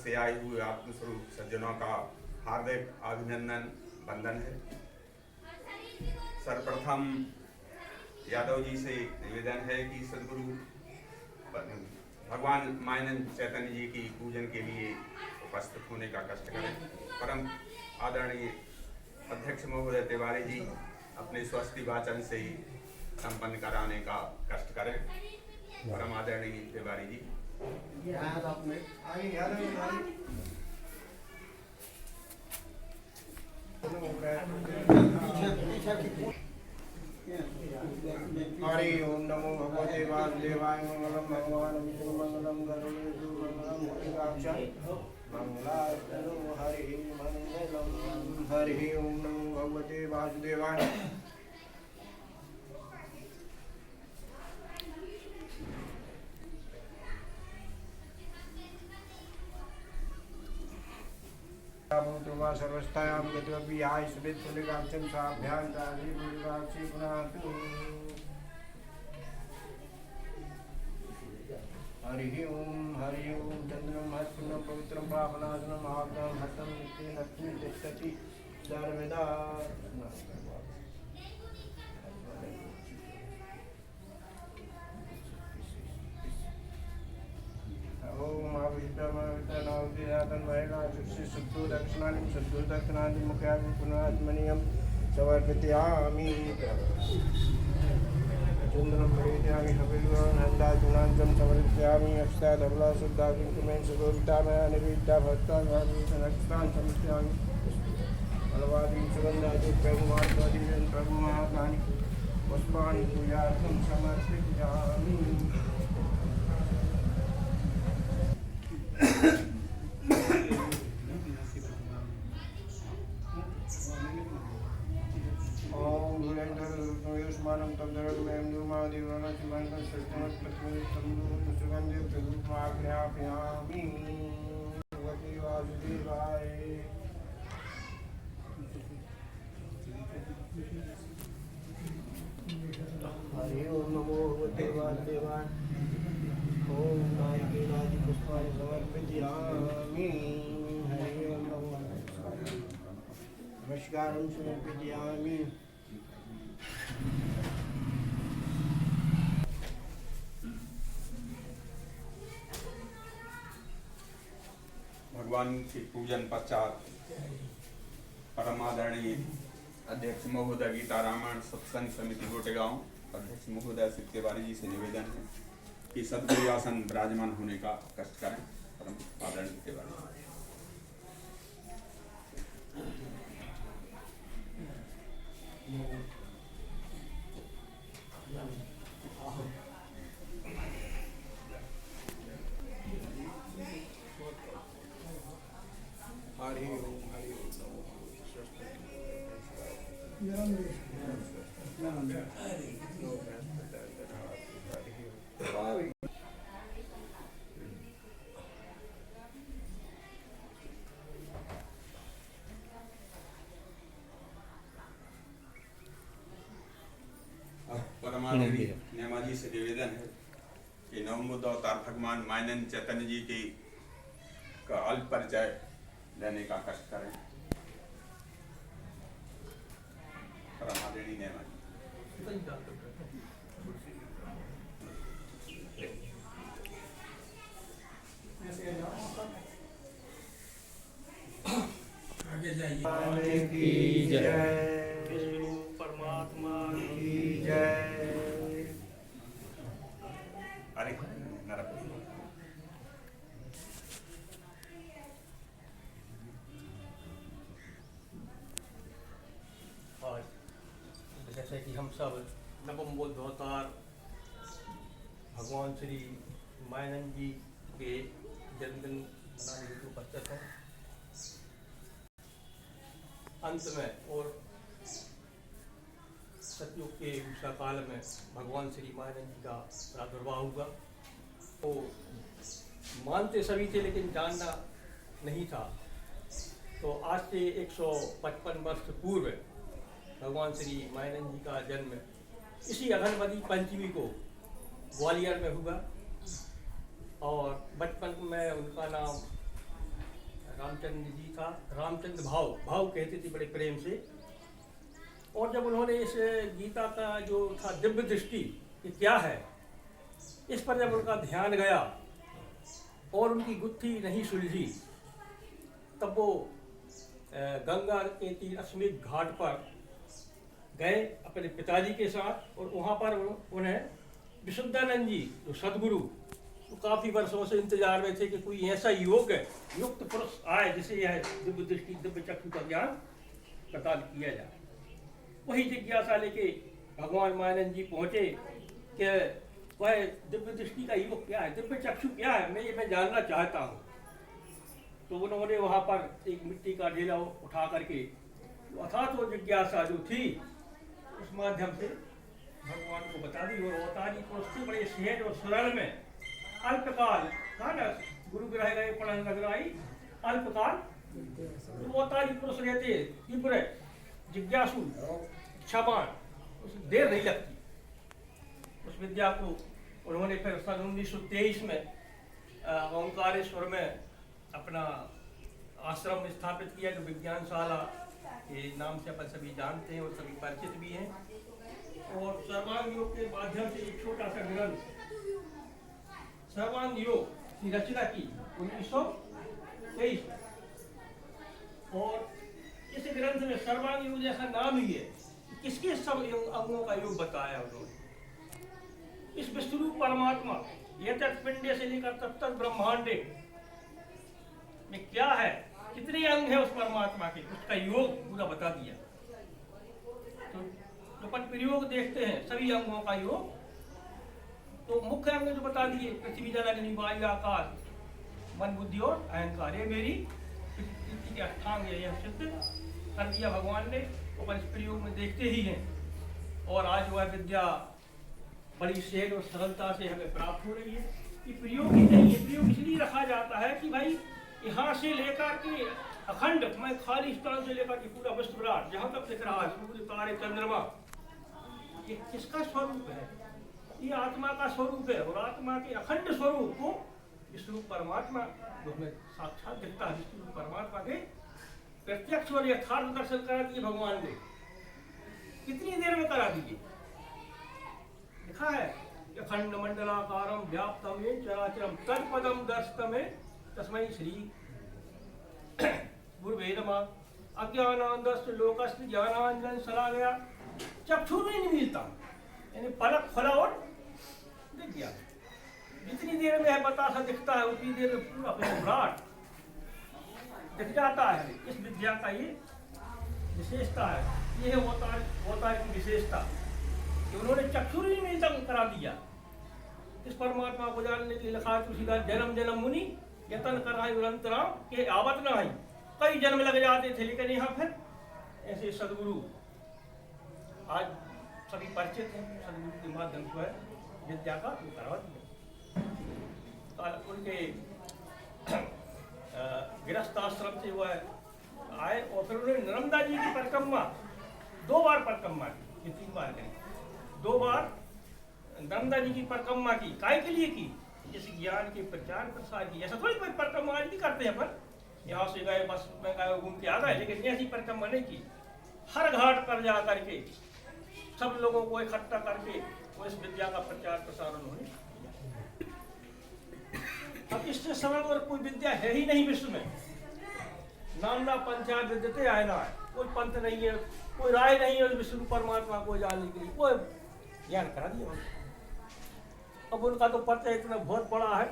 से आए हुए आत्मस्वरूप सज्जनों का हार्दिक अभिनंदन वंदन है। सर्वप्रथम यादव जी से निवेदन है कि सदगुरु भगवान मायनंद चैतन्य जी की पूजन के लिए उपस्थित होने का कष्ट करें। परम आदरणीय अध्यक्ष महोदय तिवारी जी अपने स्वस्ति वाचन से ही संपन्न कराने का कष्ट करें। परम आदरणीय तिवारी जी। हरि ओम नमो भगवते वासुदेवाय मंगलम भगवान विष्णु मंगलम गरुड़ेन्द्र मंगलम मुनिकाक्षाय मंगलास्तनो हरि मंगलम। हरि ओम नमो भगवते वासुदेवाय सर्वस्थायां गतवपि आय सुवित पुलिकाक्षं साभ्यां तादि पुलिकाक्षी पुनातु। हरि ओम चंद्रम हस्तम पवित्रम पापनाशनम आत्म हतम नित्य लक्ष्मी तिष्ठति सर्वदा। ओम आविष्टमाविष्टनावतिरातन महिला शुद्धि शुद्धो दक्षिणानि शुद्धो दक्षिणानि मुख्यानि पुनात्मनियम समर्पयामि। चंद्रम प्रवेदयामि हविर्वान् हन्दाचूर्णाञ्चं समर्पयामि। अक्षता धवला शुद्धा किंकुमेन सुगोभितामया निवेदिता भक्तान् नक्षत्रान् समर्पयामि। फलवादीन् सुगन्धादि प्रभुमात्मादीन् प्रभुमहात्मानि पुष्पाणि पूजार्थं समर्पयामि। युष्मानं तद्दरमें दुर्मादिवाना चिमंतं सृष्टमत् प्रतिमनितं सुगंधे प्रभुमाज्ञापयामि। भगवते वासुदेवाय। हरि ओम नमो भगवते वासुदेवाय। ओम नारिकेलादि पुष्पाणि समर्पयामि। हरि ओम नमो नमस्कारं समर्पयामि। भगवान के पूजन पश्चात परम आदरणीय अध्यक्ष महोदय गीता रामायण सत्संग समिति गोटेगांव अध्यक्ष महोदय श्री तिवारी जी से निवेदन है कि सदगुरु आसन विराजमान होने का कष्ट करें। परम आदरणीय तिवारी। हरि ओम परमादेवी नेमा जी से निवेदन है कि नवमुद्द अवतार भगवान मायनंद चैतन्य जी की का अल्प परिचय देने का कष्ट करें। परमादेवी नेमा की जय। परमात्मा की जय। अरे आज जैसे कि हम सब नवम बुद्ध अवतार भगवान श्री मायनंद जी के जन्मदिन मनाने हेतु उपस्थित हैं। अंत में और सतयुग के उषा काल में भगवान श्री मायनंद जी का प्रादुर्भाव हुआ। तो मानते सभी थे लेकिन जानना नहीं था। तो आज से 155 वर्ष पूर्व भगवान श्री मायनंद जी का जन्म इसी अघनवती पंचमी को ग्वालियर में हुआ और बचपन में उनका नाम रामचंद्र जी था। रामचंद्र भाव कहते थे बड़े प्रेम से। और जब उन्होंने इस गीता का जो था दिव्य दृष्टि ये क्या है, इस पर जब उनका ध्यान गया और उनकी गुत्थी नहीं सुलझी, तब वो गंगा के तीर अश्वमेध घाट पर गए अपने पिताजी के साथ। और वहाँ पर उन्हें विशुद्धानंद जी जो सदगुरु, तो काफ़ी वर्षों से इंतजार में थे कि कोई ऐसा युक्त पुरुष आए जिसे यह दिव्य दृष्टि दिव्य चक्षु का ज्ञान प्रदान किया जाए। वही जिज्ञासा लेके भगवान मायानंद जी पहुँचे कि वह दिव्य दृष्टि का योग क्या है, दिव्य चक्षु क्या है, मैं जानना चाहता हूँ। तो उन्होंने वहाँ पर एक मिट्टी का ढेला उठा करके अर्थात वो जिज्ञासा जो थी उस माध्यम से भगवान को बता दी। और अवतारी पुरुष थे बड़े सहज और सरल में, अल्पकाल था ना, गुरु ग्रह गए पढ़न लगराई अल्पकाल। तो अवतारी पुरुष रहते तीव्र जिज्ञासु क्षमाण, उसे देर नहीं लगती। उस विद्या को उन्होंने फिर सन 1923 में ओंकारेश्वर में अपना आश्रम स्थापित किया, जो विज्ञानशाला के नाम से अपन सभी जानते हैं और सभी परिचित भी हैं। और सर्वांग योग के माध्यम से एक छोटा सा ग्रंथ सर्वांग योग की रचना की 1923 में। और इस ग्रंथ में सर्वांग योग जैसा नाम ही है, किसके सब अंगों का योग बताया उन्होंने। इस विष्णु परमात्मा यह पिंडे से लेकर तब तक ब्रह्मांडे में क्या है, कितने अंग है उस परमात्मा के, उसका योग पूरा बता दिया। तो अपन प्रयोग देखते हैं सभी अंगों का योग। तो मुख्य अंग जो बता दिए, पृथ्वी जल अग्नि वायु आकाश मन बुद्धि और अहंकार, ये मेरी पृथ्वी के अष्टांग है, यह सिद्ध कर दिया भगवान ने। अपन इस प्रयोग में देखते ही हैं। और आज वह विद्या बड़ी सहज और सरलता से हमें प्राप्त हो रही है। ये प्रयोग ही नहीं, ये प्रयोग इसलिए रखा जाता है कि भाई यहाँ से लेकर के अखंड, मैं खाली स्थान से लेकर के पूरा विश्व विराट जहाँ तक दिख रहा है, सूर्य तारे चंद्रमा, ये किसका स्वरूप है? ये आत्मा का स्वरूप है। और आत्मा के अखंड स्वरूप को विष्णु परमात्मा जो हमें साक्षात दिखता है, विष्णु परमात्मा के प्रत्यक्ष और यथार्थ दर्शन करा दिए भगवान ने। कितनी देर में करा दीजिए, लिखा है अखंड मंडलाकारम व्याप्तम येन चराचरम तत्पदम दर्शतमे तस्मै श्री गुरुवे नमः। अज्ञानांधस्य लोकस्य ज्ञानांजन सलागया चक्षु नहीं मिलता, यानी पलक खोला और दिख गया। जितनी देर में है बतासा दिखता है, उतनी देर में पूरा विराट दिख जाता है। इस विद्या का ये विशेषता है, ये है अवतार की विशेषता कि उन्होंने चक्षु नहीं मिलता करा दिया। इस परमात्मा को जानने के लिए लिखा तुलसीदास जन्म जन्म मुनि यतन कराई निरंतराम के आवत न आई। कई जन्म लग जाते थे, लेकिन यहाँ फिर ऐसे सदगुरु आज सभी परिचित हैं। सदगुरु के माध्यम से विद्या का करवा दिया। उनके गृहस्थ आश्रम से वह आए और फिर उन्होंने नर्मदा जी की परिक्रमा 2 बार परिक्रमा की, 3 बार करी, 2 बार नर्मदा जी की परिक्रमा की। काय के लिए की? इस ज्ञान के प्रचार प्रसार की। ऐसा थोड़ी कोई परिक्रमा आज भी करते हैं अपन, यहाँ से गए बस में गए घूम के आ गए, लेकिन ऐसी परिक्रमा नहीं की। हर घाट पर जा करके सब लोगों को इकट्ठा करके वो इस विद्या का प्रचार प्रसार उन्होंने। अब इससे समय और कोई विद्या है ही नहीं विश्व में। नामना पंचायत विद्यते आयना है, कोई पंथ नहीं है, कोई राय नहीं है विष्णु परमात्मा को जानने के लिए, कोई ज्ञान करा दिया। अब उनका तो परिचय इतना बहुत बड़ा है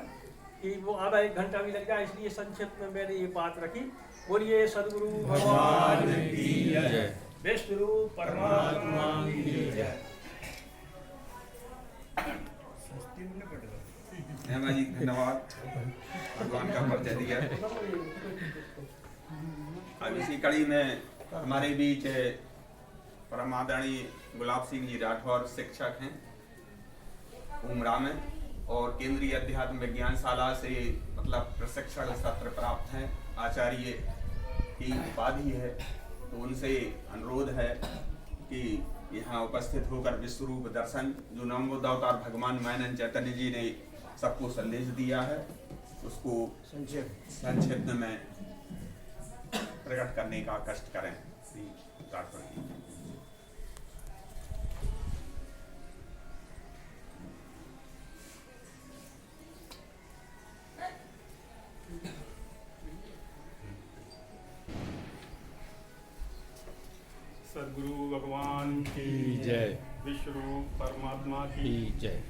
कि वो आधा 1 घंटा भी लग जाए, इसलिए संक्षिप्त में मैंने ये बात रखी। बोलिए सदगुरु भगवान की जय, विष्णु परमात्मा की जय। हेमा जी धन्यवाद, भगवान का परिचय दिया। अब इसी कड़ी में हमारे बीच परम आदरणीय गुलाब सिंह जी राठौर शिक्षक हैं उमरा में, और केंद्रीय अध्यात्म विज्ञानशाला से मतलब प्रशिक्षण सत्र प्राप्त हैं, आचार्य की उपाधि है। तो उनसे अनुरोध है कि यहाँ उपस्थित होकर विश्वरूप दर्शन जो नवोदय अवतार भगवान मायानंद चैतन्य जी ने सबको संदेश दिया है उसको संक्षेप में प्रकट करने का कष्ट करें। श्री राठौर जी। सद्गुरु भगवान की जय। विश्व रूप परमात्मा की जय।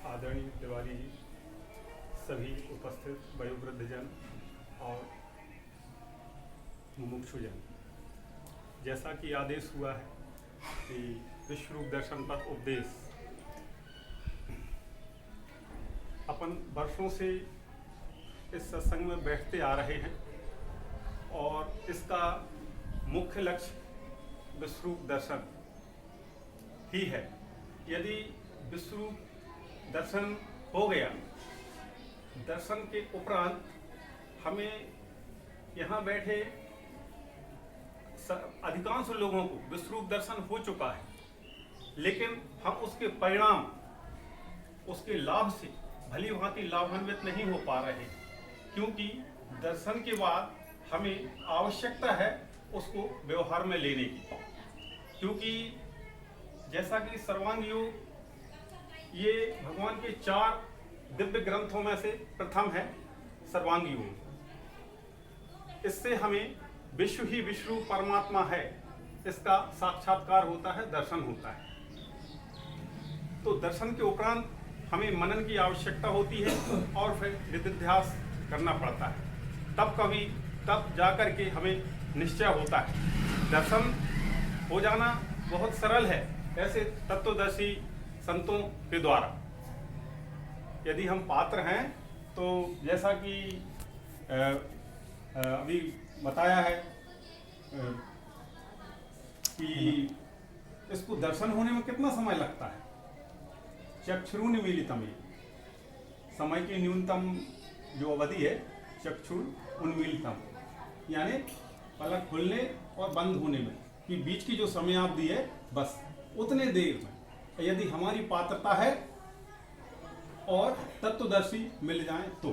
आदरणीय तिवारी जी, सभी उपस्थित वयोवृद्धजन और मुमुक्षुजन, जैसा कि आदेश हुआ है कि विश्व रूप दर्शन पर उपदेश अपन वर्षों से इस सत्संग में बैठते आ रहे हैं और इसका मुख्य लक्ष्य विश्वरूप दर्शन ही है। यदि विश्वरूप दर्शन हो गया, दर्शन के उपरांत हमें यहाँ बैठे अधिकांश लोगों को विश्वरूप दर्शन हो चुका है, लेकिन हम उसके परिणाम, उसके लाभ से भली भांति लाभान्वित नहीं हो पा रहे, क्योंकि दर्शन के बाद हमें आवश्यकता है उसको व्यवहार में लेने की। क्योंकि जैसा कि सर्वांग योग ये भगवान के 4 दिव्य ग्रंथों में से प्रथम है सर्वांग योग। इससे हमें विश्व ही विश्व परमात्मा है, इसका साक्षात्कार होता है, दर्शन होता है। तो दर्शन के उपरांत हमें मनन की आवश्यकता होती है और फिर निधिध्यास करना पड़ता है। तब जाकर के हमें निश्चय होता है। दर्शन हो जाना बहुत सरल है ऐसे तत्वदर्शी संतों के द्वारा। यदि हम पात्र हैं तो जैसा कि अभी बताया है कि इसको दर्शन होने में कितना समय लगता है। चक्षुरुन्मीलितम्, समय की न्यूनतम जो अवधि है चक्षुरुन्मीलितम्, यानी पलक खुलने और बंद होने में कि बीच की जो समयावधि है बस उतने देर में यदि हमारी पात्रता है और तत्वदर्शी मिल जाएं तो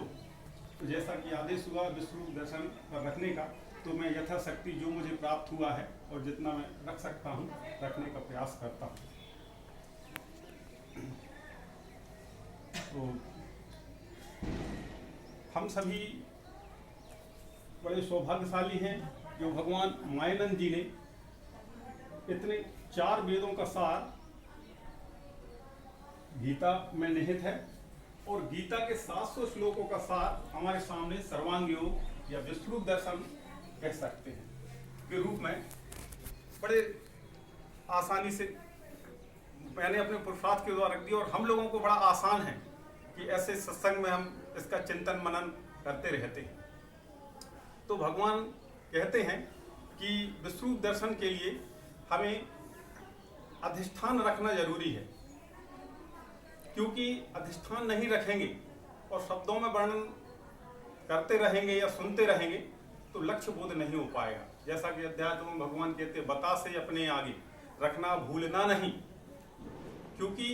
जैसा कि आदेश हुआ विश्वरूप दर्शन पर रखने का, तो मैं यथाशक्ति जो मुझे प्राप्त हुआ है और जितना मैं रख सकता हूँ रखने का प्रयास करता हूँ। तो हम सभी बड़े सौभाग्यशाली हैं जो भगवान मायानंद जी ने इतने 4 वेदों का सार गीता में निहित है और गीता के 700 श्लोकों का सार हमारे सामने सर्वांग योग या विश्वरूप दर्शन कह सकते हैं के रूप में बड़े आसानी से मैंने अपने पुरुषार्थ के द्वारा रख दिया। और हम लोगों को बड़ा आसान है कि ऐसे सत्संग में हम इसका चिंतन मनन करते रहते हैं। तो भगवान कहते हैं कि विश्वरूप दर्शन के लिए हमें अधिष्ठान रखना जरूरी है, क्योंकि अधिष्ठान नहीं रखेंगे और शब्दों में वर्णन करते रहेंगे या सुनते रहेंगे तो लक्ष्य बोध नहीं हो पाएगा। जैसा कि अध्यात्म में भगवान कहते हैं, बता से अपने आगे रखना भूलना नहीं, क्योंकि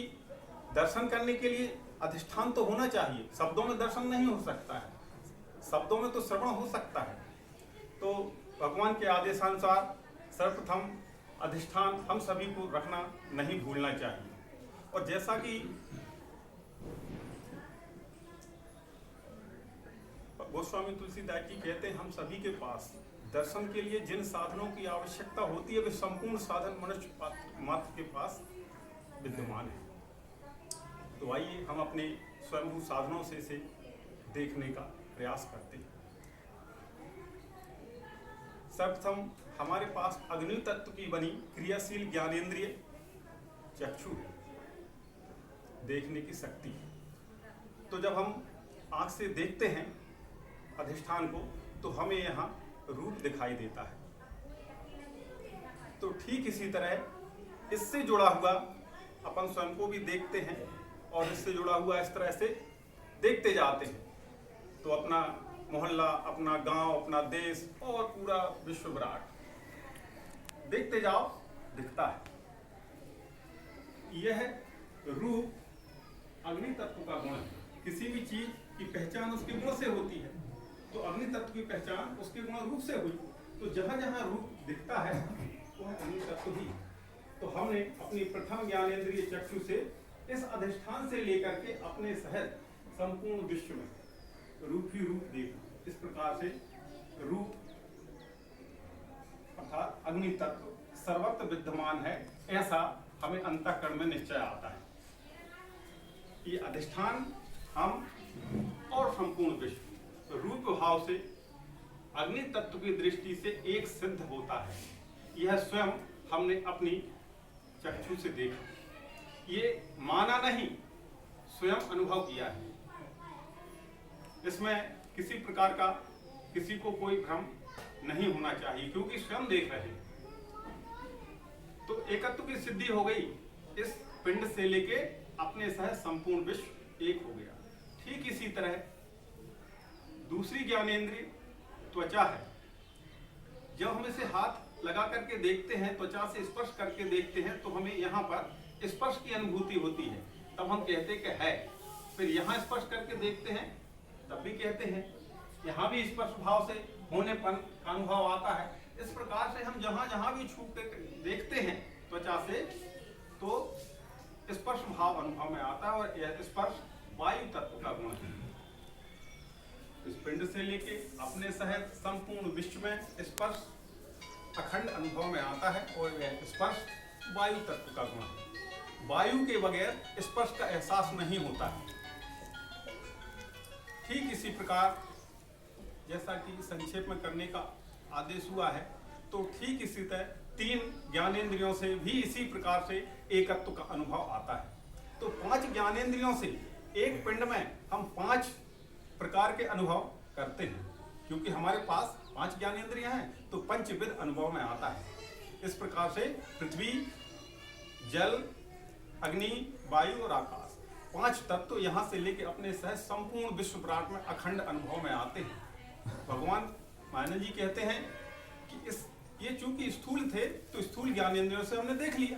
दर्शन करने के लिए अधिष्ठान तो होना चाहिए। शब्दों में दर्शन नहीं हो सकता है, शब्दों में तो श्रवण हो सकता है। तो भगवान के आदेशानुसार सर्वप्रथम अधिष्ठान हम सभी को रखना नहीं भूलना चाहिए। और जैसा कि गोस्वामी तुलसीदास जी कहते हैं, हम सभी के पास दर्शन के लिए जिन साधनों की आवश्यकता होती है वे संपूर्ण साधन मनुष्य मात्र के पास विद्यमान है। तो आइए हम अपने स्वयंभू साधनों से इसे देखने का प्रयास करते हैं। सर्वप्रथम हमारे पास अग्नि तत्व की बनी क्रियाशील ज्ञानेंद्रिय चक्षु है, देखने की शक्ति। तो जब हम आंख से देखते हैं अधिष्ठान को तो हमें यहाँ रूप दिखाई देता है। तो ठीक इसी तरह इससे जुड़ा हुआ अपन स्वयं को भी देखते हैं और इससे जुड़ा हुआ इस तरह से देखते जाते हैं। तो अपना मोहल्ला, अपना गांव, अपना देश और पूरा विश्व विराट देखते जाओ, दिखता है। यह रूप अग्नि तत्व का गुण है। किसी भी चीज की पहचान उसके गुण से होती है, तो अग्नि तत्व की पहचान उसके गुण रूप से हुई। तो जहां जहां रूप दिखता है वह अग्नि तत्व ही। तो हमने अपनी प्रथम ज्ञानेंद्रिय चक्षु से इस अधिष्ठान से लेकर के अपने सहज संपूर्ण विश्व में रूप ही रूप देखा। इस प्रकार से रूप अर्थात अग्नि तत्व सर्वत्र विद्यमान है, ऐसा हमें अंतःकरण में निश्चय आता है। ये अधिष्ठान हम और संपूर्ण विश्व रूप भाव से अग्नि तत्व की दृष्टि से एक सिद्ध होता है। यह स्वयं हमने अपनी चक्षु से देखा, ये माना नहीं, स्वयं अनुभव किया है। इसमें किसी प्रकार का किसी को कोई भ्रम नहीं होना चाहिए, क्योंकि स्वयं देख रहे हैं। तो एकत्व की सिद्धि हो गई, इस पिंड से लेके अपने सह संपूर्ण विश्व एक हो गया। ठीक इसी तरह दूसरी ज्ञानेंद्रिय त्वचा है। जब हम इसे हाथ लगा करके देखते हैं, त्वचा से स्पर्श करके देखते हैं, तो हमें यहाँ पर स्पर्श की अनुभूति होती है, तब हम कहते हैं कि है। फिर यहाँ स्पर्श करके देखते हैं, तब भी कहते हैं। यहाँ भी स्पर्श भाव से होनेपन का अनुभव आता है। इस प्रकार से हम जहाँ जहाँ भी छू के देखते हैं त्वचा से, तो स्पर्श भाव अनुभव में आता है। और यह स्पर्श वायु तत्व का गुण है। इस पिंड से लेके अपने सहित संपूर्ण विश्व में स्पर्श अखंड अनुभव में आता है, और यह स्पर्श वायु तत्व का गुण है। वायु के बगैर स्पर्श का एहसास नहीं होता है। ठीक इसी प्रकार जैसा कि संक्षेप में करने का आदेश हुआ है, तो ठीक इसी तरह तीन ज्ञानेंद्रियों से भी इसी प्रकार से एकत्व का अनुभव आता है। तो पांच ज्ञानेंद्रियों से एक पिंड में हम पांच प्रकार के अनुभव करते हैं, क्योंकि हमारे पास पांच ज्ञानेंद्रियां हैं, तो पंचविध अनुभव में आता है। इस प्रकार से पृथ्वी, जल, अग्नि, वायु और आकाश, पांच तत्व यहाँ से लेके अपने सह संपूर्ण विश्व विराट में अखंड अनुभव में आते हैं। भगवान मायन जी कहते हैं कि ये चूंकि स्थूल थे, तो स्थूल ज्ञानेंद्रियों से हमने देख लिया,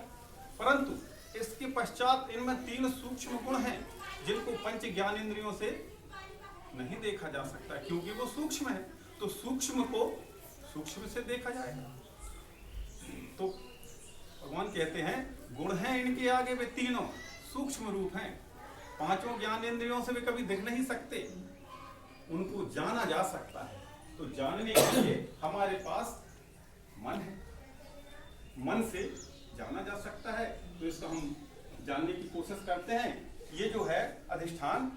परंतु इसके पश्चात इनमें तीन सूक्ष्म गुण हैं, जिनको पंच ज्ञानेंद्रियों से नहीं देखा जा सकता, क्योंकि वो सूक्ष्म है। तो सूक्ष्म को सूक्ष्म से देखा जाएगा। तो भगवान कहते हैं गुण हैं इनके आगे वे तीनों सूक्ष्म रूप हैं। पांचों ज्ञानेंद्रियों से वे कभी दिख नहीं सकते, उनको जाना जा सकता है। तो जानने के लिए हमारे पास मन है, मन से जाना जा सकता है। तो इसको हम जानने की कोशिश करते हैं। ये जो है अधिष्ठान,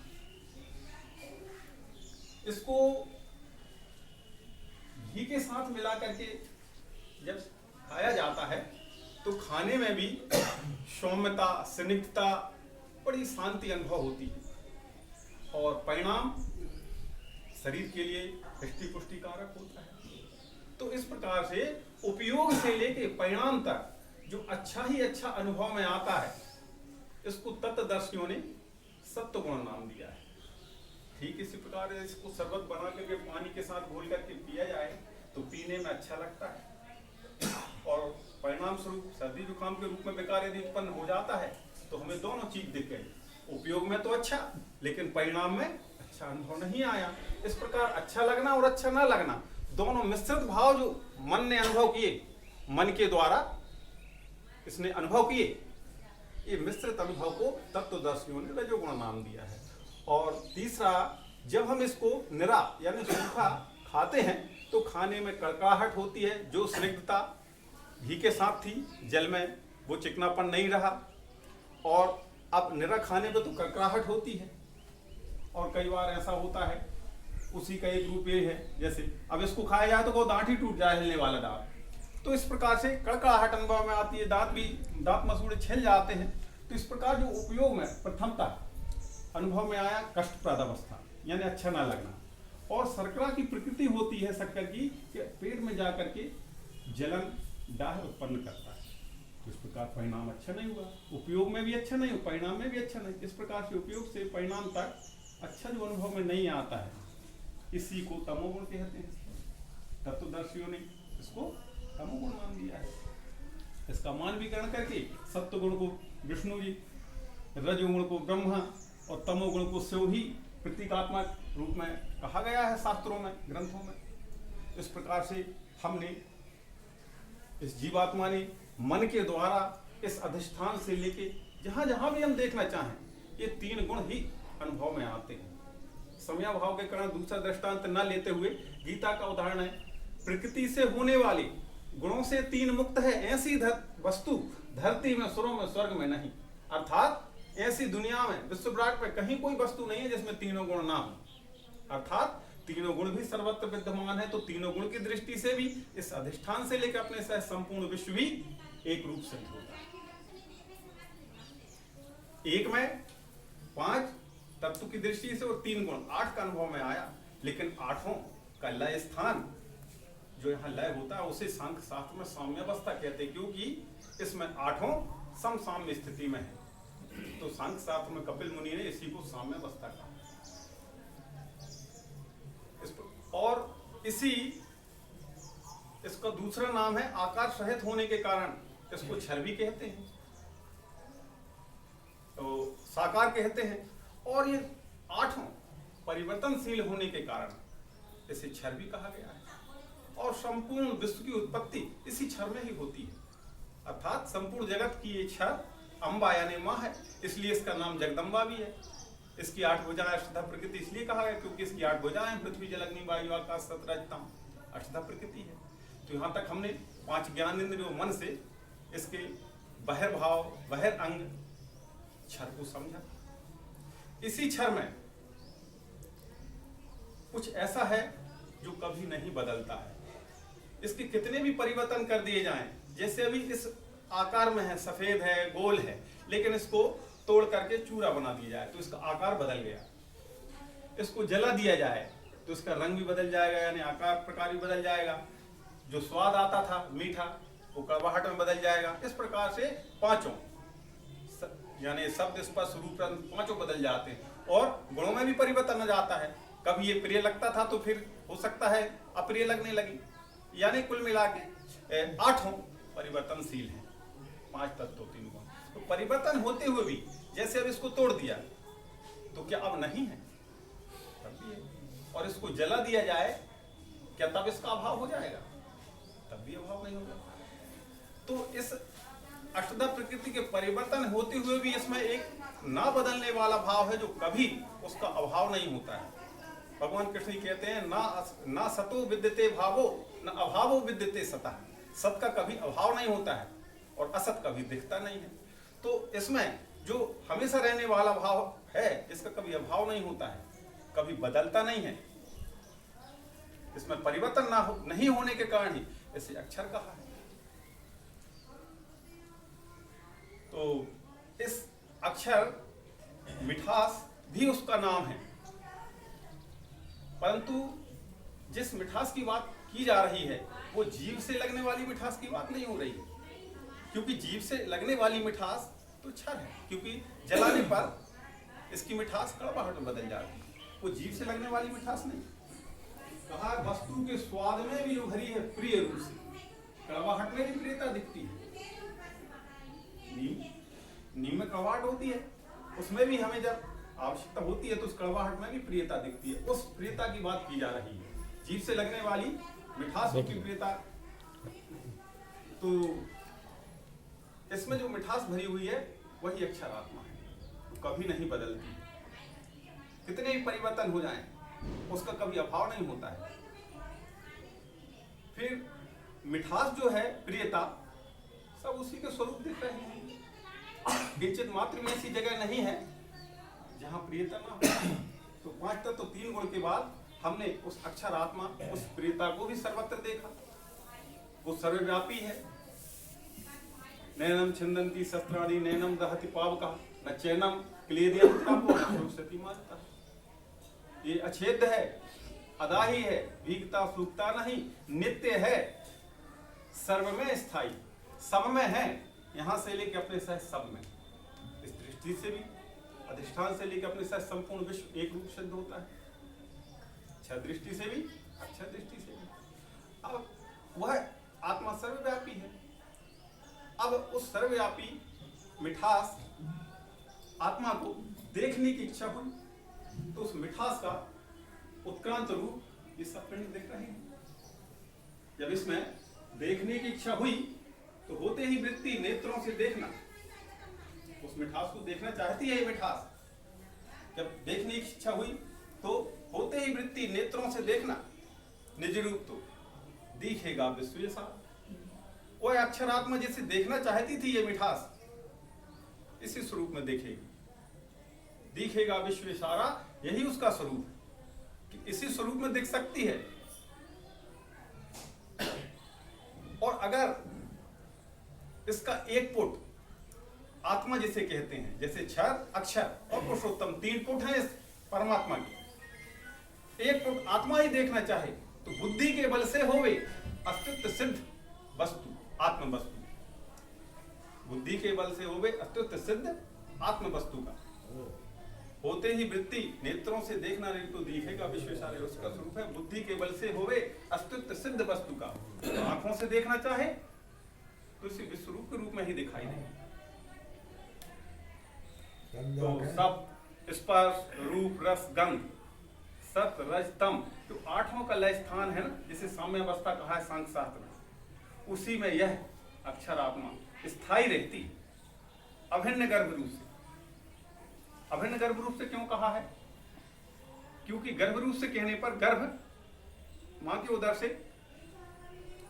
इसको घी के साथ मिला करके जब खाया जाता है, तो खाने में भी सौम्यता, स्निग्धता, बड़ी शांति अनुभव होती है, और परिणाम शरीर के लिए पुष्टि पुष्टिकारक होता है। तो इस प्रकार से उपयोग से लेके परिणाम तक जो अच्छा ही अच्छा अनुभव में आता है, इसको तत्वदर्शियों ने सत्व गुण नाम दिया है। ठीक इसी प्रकार इसको शरबत बना करके पानी के साथ घोल करके पिया जाए, तो पीने में अच्छा लगता है, और परिणाम स्वरूप सर्दी जुकाम के रूप में विकार यदि उत्पन्न हो जाता है, तो हमें दोनों चीज दिख गई। उपयोग में तो अच्छा, लेकिन परिणाम में अच्छा अनुभव नहीं आया। इस प्रकार अच्छा लगना और अच्छा ना लगना, दोनों मिश्रित भाव जो मन ने अनुभव किए, मन के द्वारा इसने अनुभव किए, ये मिश्रित अनुभव को तत्वदर्शियों ने रजोगुण नाम दिया है। और तीसरा, जब हम इसको निरा यानी सूखा खाते हैं, तो खाने में कड़काहट होती है। जो स्निग्धता घी के साथ थी, जल में वो चिकनापन नहीं रहा, और अब निरा खाने पे तो कड़काहट होती है। और कई बार ऐसा होता है, उसी का एक रूप ये है, जैसे अब इसको खाया जाए तो वो दांत ही टूट जाए, हिलने वाला दांत। तो इस प्रकार से कड़काहट अनुभव में आती है, दांत मसूड़े छिल जाते हैं। तो इस प्रकार जो उपयोग में प्रथमता अनुभव में आया कष्टप्रद अवस्था, यानी अच्छा ना लगना। और शर्करा की प्रकृति होती है शक्कर की, कि पेट में जाकर के जलन दाह उत्पन्न करता है। तो इस प्रकार परिणाम अच्छा नहीं हुआ, उपयोग में भी अच्छा नहीं हुआ, परिणाम में भी अच्छा नहीं। इस प्रकार से उपयोग से परिणाम तक अच्छा जो अनुभव में नहीं आता है, इसी को तमोगुण कहते हैं। तत्वदर्शियों ने इसको तमोगुण नाम दिया है। इसका मानवीकरण करके सत्वगुण को विष्णु जी, रजोगुण को ब्रह्मा, और तमोगुण को शिव ही प्रतीकात्मक रूप में कहा गया है शास्त्रों में, ग्रंथों में। इस प्रकार से हमने, इस जीवात्मा ने मन के द्वारा इस अधिष्ठान से लेके जहां जहां भी हम देखना चाहें, ये 3 गुण ही अनुभव में आते हैं। समयाभाव के कारण दूसरा दृष्टांत न लेते हुए गीता का उदाहरण है, प्रकृति से होने वाले गुणों से 3 मुक्त है ऐसी वस्तु धरती में, सुरों में, स्वर्ग में नहीं। अर्थात ऐसी दुनिया में, विश्व ब्रह्मांड में कहीं कोई वस्तु नहीं है जिसमें 3 गुण ना हो। अर्थात 3 गुण भी सर्वत्र विद्यमान है। तो 3 गुण की दृष्टि से भी इस अधिष्ठान से लेकर अपने से संपूर्ण विश्व भी एक रूप सिद्ध होता है। एक में 5 तत्व की दृष्टि से वो 3 गुण, 8 का अनुभव में आया। लेकिन 8वां का लय स्थान जो यहाँ लय होता है उसे सांख्य शास्त्र में साम्यावस्था कहते हैं, क्योंकि इसमें 8वां समसाम्य स्थिति में है। तो सांख्य शास्त्र में कपिल मुनि ने इसी को साम्यावस्था कहा। और इसी इसका दूसरा नाम है आकार सहित होने के कारण इसको क्षर भी कहते हैं, तो साकार कहते हैं। और ये 8वां परिवर्तनशील होने के कारण इसे क्षर भी कहा गया है। और संपूर्ण विश्व की उत्पत्ति इसी क्षर में ही होती है। अर्थात संपूर्ण जगत की ये क्षर अम्बा यानी माँ है, इसलिए इसका नाम जगदम्बा भी है। इसकी 8 भुजाएं अष्टधा प्रकृति इसलिए कहा गया क्योंकि इसकी 8 भुजाएं पृथ्वी जल अग्नि वायु आकाश सतरजतम अष्टधा प्रकृति है। तो यहाँ तक हमने 5 ज्ञानेंद्रियों मन से इसके बहिर्भाव, बहिरअंग क्षर को समझा। इसी क्षर में कुछ ऐसा है जो कभी नहीं बदलता है। इसके कितने भी परिवर्तन कर दिए जाएं, जैसे अभी इस आकार में है, सफेद है, गोल है, लेकिन इसको तोड़ करके चूरा बना दिया जाए तो इसका आकार बदल गया। इसको जला दिया जाए तो इसका रंग भी बदल जाएगा, यानी आकार प्रकार भी बदल जाएगा। जो स्वाद आता था मीठा वो कड़वाहट में बदल जाएगा। इस प्रकार से 5 यानी शब्द, स्पर्श, रूप, रंग 5 बदल जाते हैं। और गुणों में भी परिवर्तन आ जाता है। कभी ये प्रिय लगता था तो फिर हो सकता है अप्रिय लगने लगी। यानी कुल मिला के 8 परिवर्तनशील है। 5 तत्व 3 गुण। तो परिवर्तन होते हुए भी जैसे अब इसको तोड़ दिया तो क्या अब नहीं है? तब भी है। और इसको जला दिया जाए क्या तब इसका अभाव हो जाएगा? तब भी अभाव नहीं होगा। तो इस अष्टधा प्रकृति के परिवर्तन होते हुए भी इसमें एक ना बदलने वाला भाव है जो कभी उसका अभाव नहीं होता है। भगवान कृष्ण कहते हैं ना सतो विद्यते भावो न अभावो विद्यते सतः। सत का कभी अभाव नहीं होता है और असत कभी दिखता नहीं है। तो इसमें जो हमेशा रहने वाला भाव है इसका कभी अभाव नहीं होता है, कभी बदलता नहीं है। इसमें परिवर्तन नहीं होने के कारण ही इसे अक्षर कहा है। तो इस अक्षर मिठास भी उसका नाम है, परंतु जिस मिठास की बात की जा रही है वो जीव से लगने वाली मिठास की बात नहीं हो रही है। क्योंकि जीव से लगने वाली मिठास तो क्षर है, क्योंकि जलाने पर इसकी मिठास कड़वाहट में बदल जाती है। वो जीव से लगने वाली मिठास नहीं। कहा वस्तु के स्वाद में भी उभरी है प्रिय रूप से, कड़वाहट में भी प्रियता दिखती है। नीम में कड़वाहट होती है, उसमें भी हमें जब आवश्यकता होती है तो उस कड़वाहट में भी प्रियता दिखती है। उस प्रियता की बात की जा रही है, जीभ से लगने वाली मिठास की प्रियता। तो इसमें जो मिठास भरी हुई है वही अक्षर आत्मा है, तो कभी नहीं बदलती। कितने भी परिवर्तन हो जाएं उसका कभी अभाव नहीं होता है। फिर मिठास जो है, प्रियता, सब उसी के स्वरूप दिख रहे हैं। किंचित मात्र में ऐसी जगह नहीं है जहां प्रियता ना हो। तो 5 तत्व तो 3 गुण के बाद हमने उस अक्षर आत्मा, उस प्रियता को भी सर्वत्र देखा। वो सर्वव्यापी है। नैनम छिंदंती शस्त्राणि नैनम दहति पावकः न चैनम क्लेदियम त्रापो न श्रुति मारता। ये अछेद है, अदाही है, भीगता सूखता नहीं, नित्य है, सर्व में स्थायी, सब में है, यहां से लेकर अपने सह सब में। इस दृष्टि से भी अधिष्ठान से लेकर अपने सह संपूर्ण विश्व एक रूप सिद्ध होता है। क्षय दृष्टि से भी, अक्षय दृष्टि से भी। अब वह आत्मा सर्वव्यापी है। अब उस सर्वव्यापी मिठास आत्मा को देखने की इच्छा हुई तो उस मिठास का उत्क्रांत रूप ये सब पिंड दिख रहे हैं। जब इसमें देखने की इच्छा हुई तो होते ही वृत्ति नेत्रों से देखना, उस मिठास को देखना चाहती है ये मिठास। जब देखने की इच्छा हुई तो होते ही वृत्ति नेत्रों से देखना, निज रूप तो दिखेगा विश्व सारा। वह अक्षरात्मा जिसे देखना चाहती थी ये मिठास, इसी स्वरूप में देखेगी, दिखेगा विश्व सारा। यही उसका स्वरूप है कि इसी स्वरूप में दिख सकती है। और अगर इसका एक पुट आत्मा जिसे कहते हैं, जैसे क्षर, अक्षर और पुरुषोत्तम, 3 पुट हैं इस परमात्मा के। एक पुट आत्मा ही देखना चाहे तो बुद्धि के बल से होवे अस्तित्व सिद्ध वस्तु, आत्म वस्तु। बुद्धि के बल से होवे अस्तित्व सिद्ध आत्म वस्तु का। होते ही वृत्ति नेत्रों से देखना नहीं तो दिखेगा विश्व सारे, उसका स्वरूप है। बुद्धि के बल से होवे अस्तित्व सिद्ध वस्तु का। आंखों से देखना चाहे तो इसे विश्वरूप के रूप में ही दिखाई देगा। तो सब स्पर्श, रूप, रस, गंध, सत, रज, तम, जो 8वां का लय स्थान है ना, जिसे साम्य अवस्था कहा है सांख्य शास्त्र में, उसी में यह अक्षर आत्मा स्थायी रहती, अभिन्न गर्भ रूप से। अभिन्न गर्भ रूप से क्यों कहा है? क्योंकि गर्भ रूप से कहने पर गर्भ मां के उदर से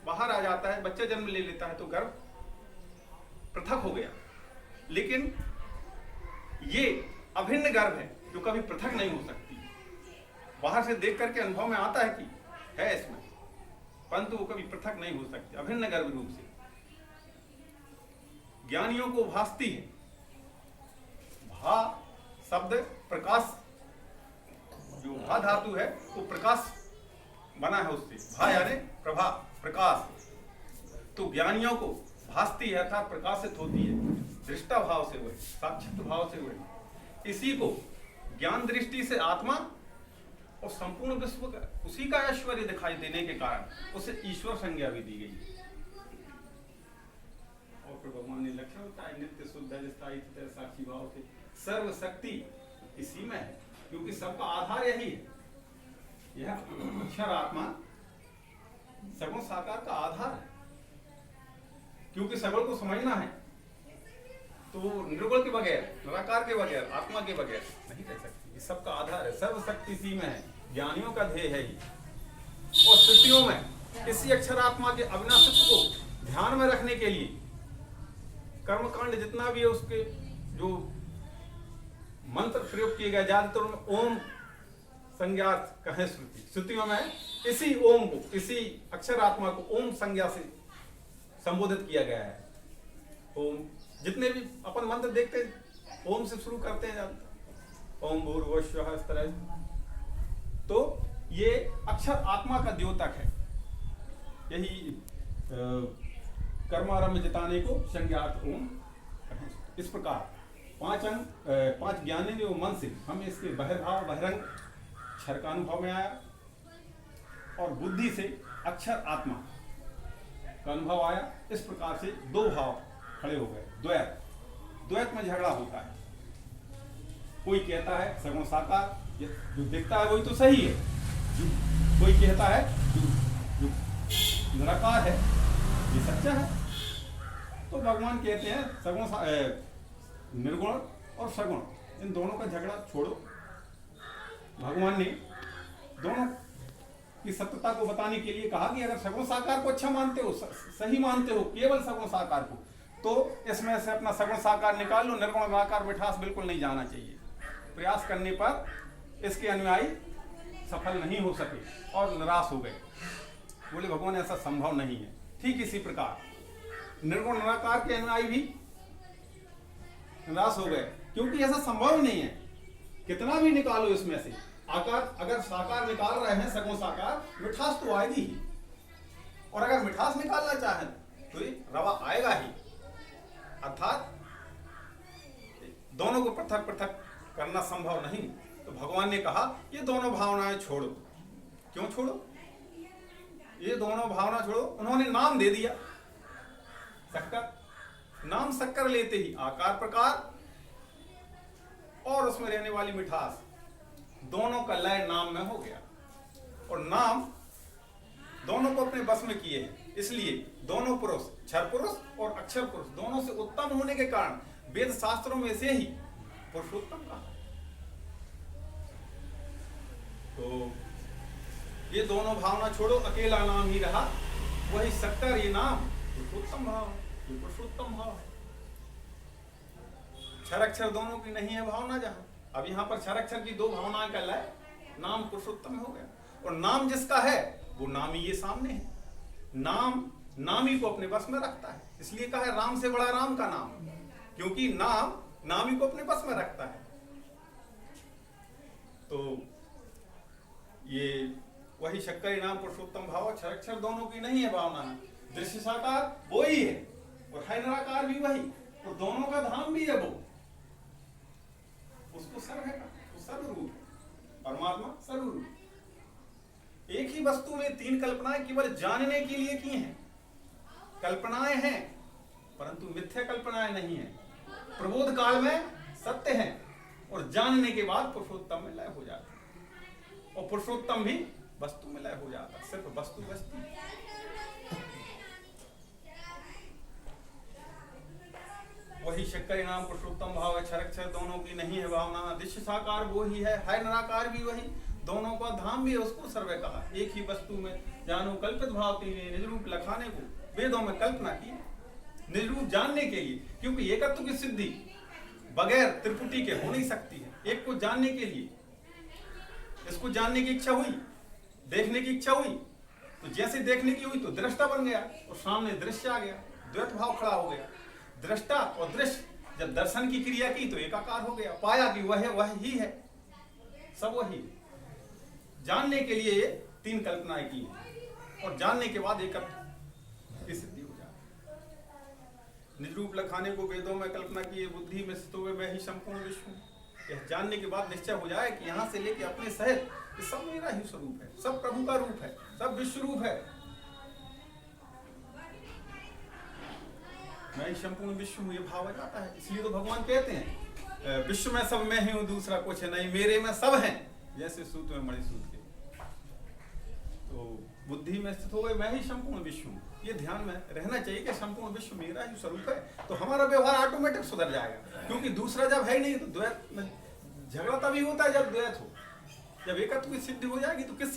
बाहर आ जाता है, बच्चा जन्म ले लेता है तो गर्भ पृथक हो गया। लेकिन ये अभिन्न गर्भ है जो कभी पृथक नहीं हो सकती। बाहर से देख करके अनुभव में आता है कि है इसमें, परंतु वो कभी पृथक नहीं हो सकती, अभिन्न गर्भ रूप से। ज्ञानियों को भासती है। भा शब्द प्रकाश, जो भा धातु है वो प्रकाश बना है उससे, भा यानी प्रभा, प्रकाश। तो ज्ञानियों को भासती है अर्थात प्रकाशित होती है, दृष्टा भाव से हुए, साक्षात भाव से हुए। इसी को ज्ञान दृष्टि से आत्मा और संपूर्ण विश्व का उसी का ऐश्वर्य दिखाई देने के कारण उसे ईश्वर संज्ञा भी दी गई। और फिर भगवान ने लक्षण बताया, नित्य शुद्ध स्थायी साक्षी भाव से। सर्वशक्ति इसी में है, क्योंकि सबका आधार यही है। यह अक्षर आत्मा सगुण साकार का आधार है। क्योंकि सगुण को समझना है तो निर्गुण के बगैर, निराकार के बगैर, आत्मा के बगैर नहीं रह सकती। ये सबका आधार है, सर्वशक्ति इसी में है, ज्ञानियों का ध्येय है ही। और श्रुतियों में इसी अक्षर आत्मा के अविनाशित्व को ध्यान में रखने के लिए कर्मकांड जितना भी है उसके जो मंत्र प्रयोग किए गए, ज्यादातर उनमें ओम संज्ञात कहें श्रुतियों में इसी ओम को, इसी अक्षर आत्मा को ओम संज्ञा से संबोधित किया गया है। ओम, जितने भी अपन मंत्र देखते हैं ओम से शुरू करते हैं, ओम भूर्भुवस्सुवः, इस तरह। तो ये अक्षर आत्मा का द्योतक है। यही कर्मारंभ जिताने को संज्ञात ओम। इस प्रकार 5 ज्ञानेंद्रियों मन से हमें इसके बहिर्भाव, बहिरंग क्षर का अनुभव में आया, और बुद्धि से अक्षर आत्मा का अनुभव आया। इस प्रकार से 2 भाव खड़े हो गए। द्वैत में झगड़ा होता है। कोई कहता है सगुण साकार, जो दिखता है वही तो सही है। कोई कहता है जो निराकार है ये सच्चा है। तो भगवान कहते हैं सगुण, निर्गुण और सगुण, इन दोनों का झगड़ा छोड़ो। भगवान ने दोनों की सत्यता को बताने के लिए कहा कि अगर सगुण साकार को अच्छा मानते हो, सही मानते हो, केवल सगुण साकार को, तो इसमें से अपना सगुण साकार निकाल लो। निर्गुण निराकार मिठास बिल्कुल नहीं जाना चाहिए। प्रयास करने पर इसके अनुयायी सफल नहीं हो सके और निराश हो गए। बोले भगवान ऐसा संभव नहीं है। ठीक इसी प्रकार निर्गुण निराकार के अनुयायी भी निराश हो गए, क्योंकि ऐसा संभव नहीं है। कितना भी निकालो इसमें से आकार, अगर साकार निकाल रहे हैं सगुण साकार, मिठास तो आएगी ही। और अगर मिठास निकालना चाहें तो ये रवा आएगा ही। अर्थात दोनों को पृथक पृथक करना संभव नहीं। तो भगवान ने कहा ये दोनों भावनाएं छोड़ो। क्यों छोड़ो? ये दोनों भावना छोड़ो। उन्होंने नाम दे दिया शक्कर। नाम शक्कर लेते ही आकार प्रकार और उसमें रहने वाली मिठास, दोनों का लय नाम में हो गया। और नाम दोनों को अपने बस में किए हैं, इसलिए दोनों पुरुष, क्षर पुरुष और अक्षर पुरुष, दोनों से उत्तम होने के कारण वेद शास्त्रों में से ही पुरुषोत्तम कहा। तो ये दोनों भावना छोड़ो, अकेला नाम ही रहा, वही शक्कर, ये नाम पुरुषोत्तम भाव, ये पुरुषोत्तम भाव है। क्षर अक्षर दोनों की नहीं है भावना जहां, अब यहाँ पर क्षर अक्षर की दो भावनाएं का लय, नाम पुरुषोत्तम हो गया। और नाम जिसका है वो नामी ये सामने है, नाम नामी को अपने बस में रखता है, इसलिए कहा है राम से बड़ा राम का नाम, क्योंकि नाम नामी को अपने बस में रखता है। तो ये वही शक्कर नाम पुरुषोत्तम भाव, क्षर अक्षर दोनों की नहीं है भावना, दृश्य साकार वो ही है और है निराकार भी वही, और दोनों का धाम भी है वो, उसको सर्व है, वो सर्वरूप है, परमात्मा सर्वरूप। एक ही वस्तु में तीन कल्पनाएं केवल जानने के लिए की हैं, कल्पनाएं हैं परंतु मिथ्या कल्पनाएं नहीं है, प्रबोध काल में सत्य है और जानने के बाद पुरुषोत्तम में लय हो जाता है, और पुरुषोत्तम भी वस्तु में लय हो जाता है, सिर्फ वस्तु वस्तु। वही शक्कर नाम पुरुषोत्तम भाव, क्षर अक्षर दोनों की नहीं है भावना, दृश्य साकार वो ही है निराकार भी वही, दोनों का धाम भी है, उसको सर्वे कहा। एक ही वस्तु में जानो कल्पित भाव तीन, निज रूप लखाने को वेदों में कल्पना की, निज रूप जानने के लिए, क्योंकि एकत्व की सिद्धि बगैर त्रिपुटी के हो नहीं सकती है। एक को जानने के लिए, इसको जानने की इच्छा हुई, देखने की इच्छा हुई, तो जैसे देखने की हुई तो दृष्टा बन गया और सामने दृश्य आ गया, द्वैत भाव खड़ा हो गया। दृष्टा और दृश्य जब दर्शन की क्रिया की तो एकाकार हो गया, पाया कि वह ही है, सब वही। जानने के लिए ये तीन कल्पनाएं की और जानने के बाद एकत्व की सिद्धि हो जाती। निज रूप लखाने को वेदों में कल्पना की, बुद्धि में स्थित हुए मैं ही संपूर्ण विश्व हूं। यह जानने के बाद निश्चय हो जाए कि यहाँ से लेके अपने सहित ये सब मेरा ही स्वरूप है, सब प्रभु का रूप है, सब विश्व रूप है, मैं ही संपूर्ण विश्व हूँ, ये भाव आ जाता है। इसलिए तो भगवान कहते हैं विश्व में सब मैं ही हूँ, दूसरा कुछ नहीं, मेरे में सब है, जैसे सूत में मणि सूत के। तो बुद्धि में स्थित हो गए मैं ही संपूर्ण विश्व हूँ, ये ध्यान में रहना चाहिए कि संपूर्ण विश्व मेरा ही स्वरूप है, तो हमारा व्यवहार ऑटोमेटिक सुधर जाएगा। क्योंकि दूसरा जब है नहीं तो द्वैत में झगड़ा तभी होता है जब द्वैत हो, जब एकत्व की सिद्धि हो जाएगी तो किससे